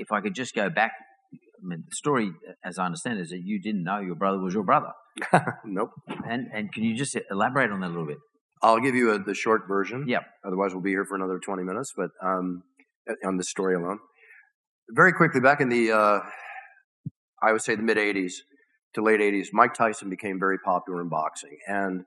if I could just go back, I mean, the story, as I understand it, is that you didn't know your brother was your brother. Nope. And can you just elaborate on that a little bit? I'll give you the short version. Yep. Otherwise, we'll be here for another 20 minutes, but on this story alone. Very quickly, back in the, I would say the mid-'80s to late 80s, Mike Tyson became very popular in boxing. And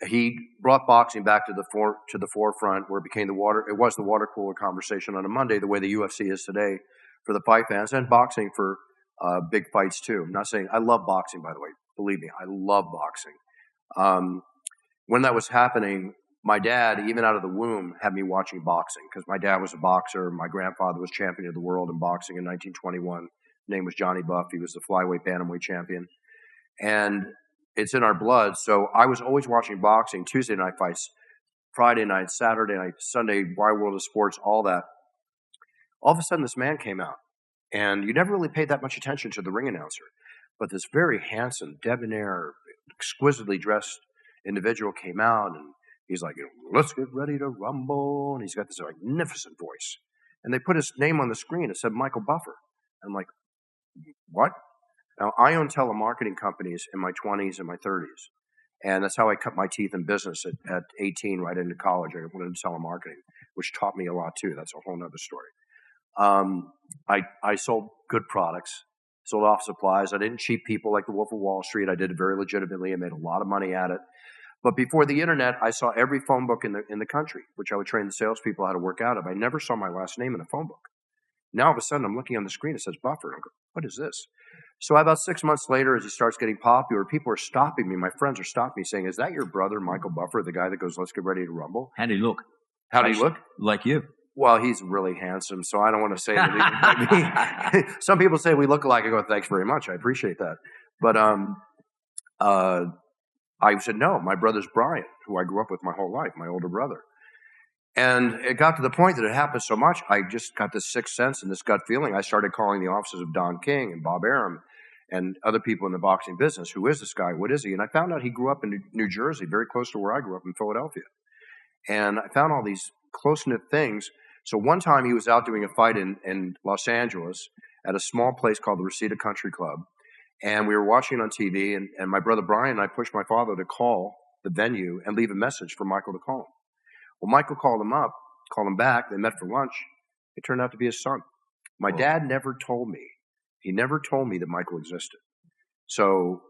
he brought boxing back to the forefront where it was the water cooler conversation on a Monday, the way the UFC is today for the fight fans, and boxing for big fights too. I'm not saying, I love boxing, by the way. Believe me, I love boxing. When that was happening, my dad, even out of the womb, had me watching boxing because my dad was a boxer. My grandfather was champion of the world in boxing in 1921. His name was Johnny Buff. He was the flyweight bantamweight champion. And it's in our blood. So I was always watching boxing, Tuesday night fights, Friday night, Saturday night, Sunday, Wide World of Sports, all that. All of a sudden, this man came out. And you never really paid that much attention to the ring announcer. But this very handsome, debonair, exquisitely dressed individual came out, and he's like, let's get ready to rumble. And he's got this magnificent voice. And they put his name on the screen. It said Michael Buffer. I'm like, what? Now, I own telemarketing companies in my 20s and my 30s. And that's how I cut my teeth in business at 18, right into college. I went into telemarketing, which taught me a lot too. That's a whole nother story. I sold good products, sold office supplies. I didn't cheat people like the Wolf of Wall Street. I did it very legitimately. I made a lot of money at it. But before the internet, I saw every phone book in the country, which I would train the salespeople how to work out of. I never saw my last name in a phone book. Now, all of a sudden, I'm looking on the screen. It says Buffer. I go, what is this? So about 6 months later, as he starts getting popular, people are stopping me. My friends are stopping me saying, is that your brother, Michael Buffer, the guy that goes, let's get ready to rumble? How'd he look? How'd he look? Like you. Well, he's really handsome, so I don't want to say that he looked like me. Some people say we look alike. I go, thanks very much. I appreciate that. But I said, no, my brother's Brian, who I grew up with my whole life, my older brother. And it got to the point that it happened so much, I just got this sixth sense and this gut feeling. I started calling the offices of Don King and Bob Arum and other people in the boxing business. Who is this guy? What is he? And I found out he grew up in New Jersey, very close to where I grew up in Philadelphia. And I found all these close-knit things. So one time he was out doing a fight in Los Angeles at a small place called the Reseda Country Club. And we were watching it on TV, and my brother Brian and I pushed my father to call the venue and leave a message for Michael to call him. Well, Michael called him back. They met for lunch. It turned out to be his son. My dad never told me. He never told me that Michael existed. So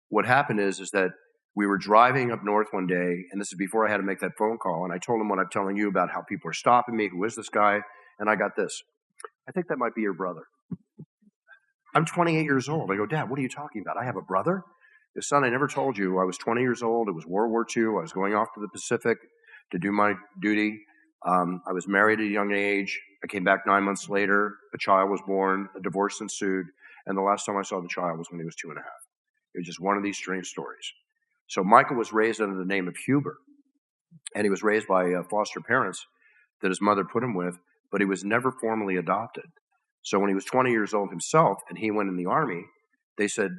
what happened is that we were driving up north one day, and this is before I had to make that phone call, and I told him what I'm telling you about how people are stopping me, who is this guy, and I got this. I think that might be your brother. I'm 28 years old. I go, Dad, what are you talking about? I have a brother? His son, I never told you. I was 20 years old. It was World War II. I was going off to the Pacific to do my duty. I was married at a young age. I came back 9 months later. A child was born. A divorce ensued. And the last time I saw the child was when he was 2.5. It was just one of these strange stories. So Michael was raised under the name of Huber. And he was raised by foster parents that his mother put him with, but he was never formally adopted. So when he was 20 years old himself and he went in the Army, they said,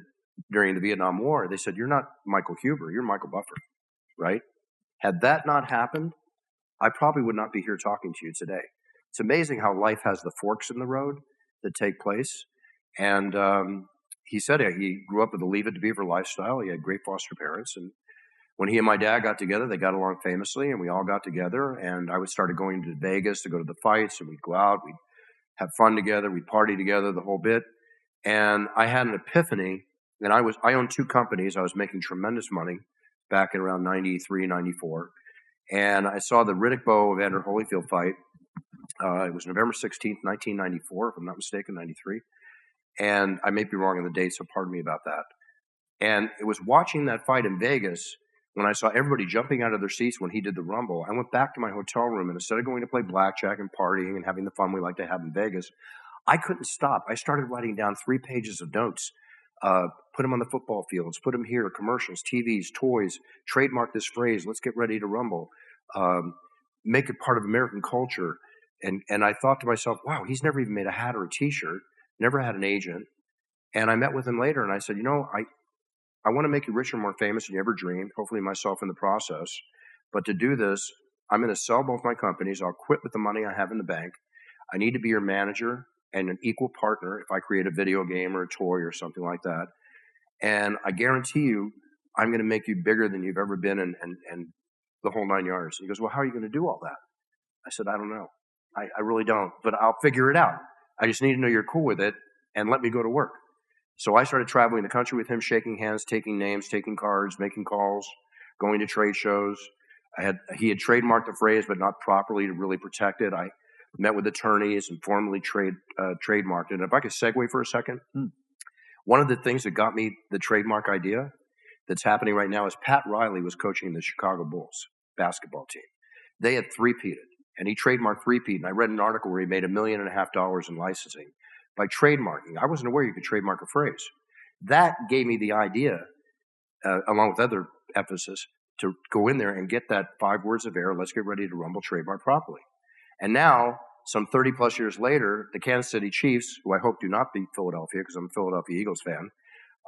during the Vietnam War, they said, you're not Michael Huber, you're Michael Buffer, right? Had that not happened, I probably would not be here talking to you today. It's amazing how life has the forks in the road that take place. And he said he grew up with a Leave It to Beaver lifestyle. He had great foster parents. And when he and my dad got together, they got along famously, and we all got together. And I started going to Vegas to go to the fights, and we'd go out, we'd have fun together, we'd party together, the whole bit. And I had an epiphany, and I owned 2 companies. I was making tremendous money back in around 93, 94. And I saw the Riddick Bowe of Evander Holyfield fight. It was November 16th, 1994, if I'm not mistaken, 93. And I may be wrong on the date, so pardon me about that. And it was watching that fight in Vegas when I saw everybody jumping out of their seats when he did the Rumble. I went back to my hotel room, and instead of going to play blackjack and partying and having the fun we like to have in Vegas, I couldn't stop. I started writing down 3 pages of notes. Put them on the football fields, put them here, commercials, TVs, toys, trademark this phrase, let's get ready to rumble, make it part of American culture. And I thought to myself, wow, he's never even made a hat or a T-shirt, never had an agent. And I met with him later, and I said, I want to make you richer and more famous than you ever dreamed, hopefully myself in the process. But to do this, I'm going to sell both my companies. I'll quit with the money I have in the bank. I need to be your manager. and an equal partner if I create a video game or a toy or something like that. And I guarantee you, I'm going to make you bigger than you've ever been and the whole 9 yards. And he goes, well, how are you going to do all that? I said, I don't know. I really don't, but I'll figure it out. I just need to know you're cool with it and let me go to work. So I started traveling the country with him, shaking hands, taking names, taking cards, making calls, going to trade shows. He had trademarked the phrase, but not properly to really protect it. I met with attorneys and formally trademarked it. And if I could segue for a second, one of the things that got me the trademark idea that's happening right now is Pat Riley was coaching the Chicago Bulls basketball team. They had three-peated, and he trademarked three-peat. And I read an article where he made $1.5 million in licensing by trademarking. I wasn't aware you could trademark a phrase. That gave me the idea, along with other emphasis, to go in there and get that 5 words of air, let's get ready to rumble trademark properly. And now, some 30 plus years later, the Kansas City Chiefs, who I hope do not beat Philadelphia because I'm a Philadelphia Eagles fan,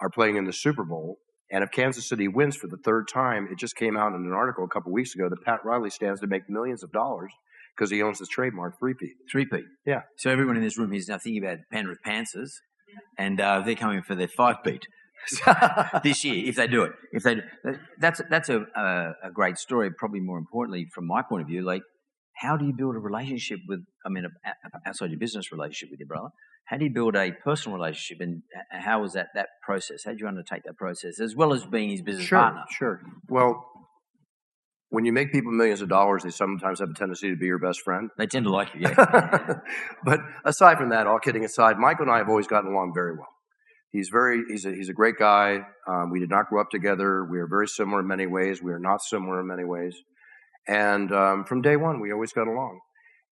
are playing in the Super Bowl. And if Kansas City wins for the third time, it just came out in an article a couple weeks ago that Pat Riley stands to make millions of dollars because he owns his trademark three-peat. Three-peat. Yeah. So everyone in this room is now thinking about Penrith Panthers, and they're coming for their 5-peat this year if they do it. That's a great story. Probably more importantly, from my point of view, like how do you build a relationship with? I mean, outside your business relationship with your brother, how do you build a personal relationship, and how was that process? How did you undertake that process as well as being his business partner? Sure. Well, when you make people millions of dollars, they sometimes have a tendency to be your best friend. They tend to like you, yeah. But aside from that, all kidding aside, Michael and I have always gotten along very well. He's a great guy. We did not grow up together. We are very similar in many ways. We are not similar in many ways. And from day one, we always got along.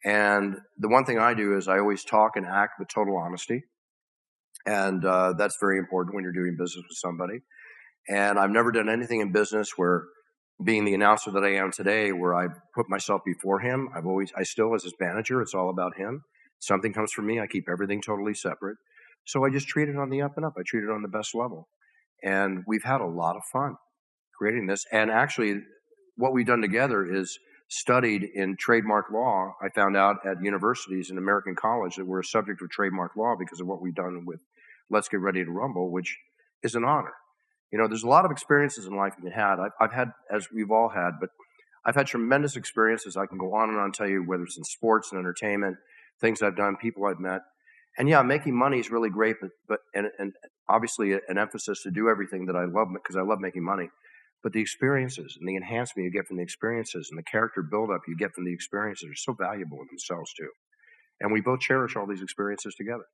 And the one thing I do is I always talk and act with total honesty. And that's very important when you're doing business with somebody. And I've never done anything in business where, being the announcer that I am today, where I put myself before him. I still, as his manager, it's all about him. Something comes from me, I keep everything totally separate. So I just treat it on the up and up. I treat it on the best level. And we've had a lot of fun creating this. And actually, what we've done together is studied in trademark law. I found out at universities in American college that we're a subject of trademark law because of what we've done with Let's Get Ready to Rumble, which is an honor. You know, there's a lot of experiences in life you had. I've had, as we've all had, but I've had tremendous experiences. I can go on and on and tell you, whether it's in sports and entertainment, things I've done, people I've met. And yeah, making money is really great, but obviously an emphasis to do everything that I love because I love making money. But the experiences and the enhancement you get from the experiences and the character buildup you get from the experiences are so valuable in themselves too. And we both cherish all these experiences together.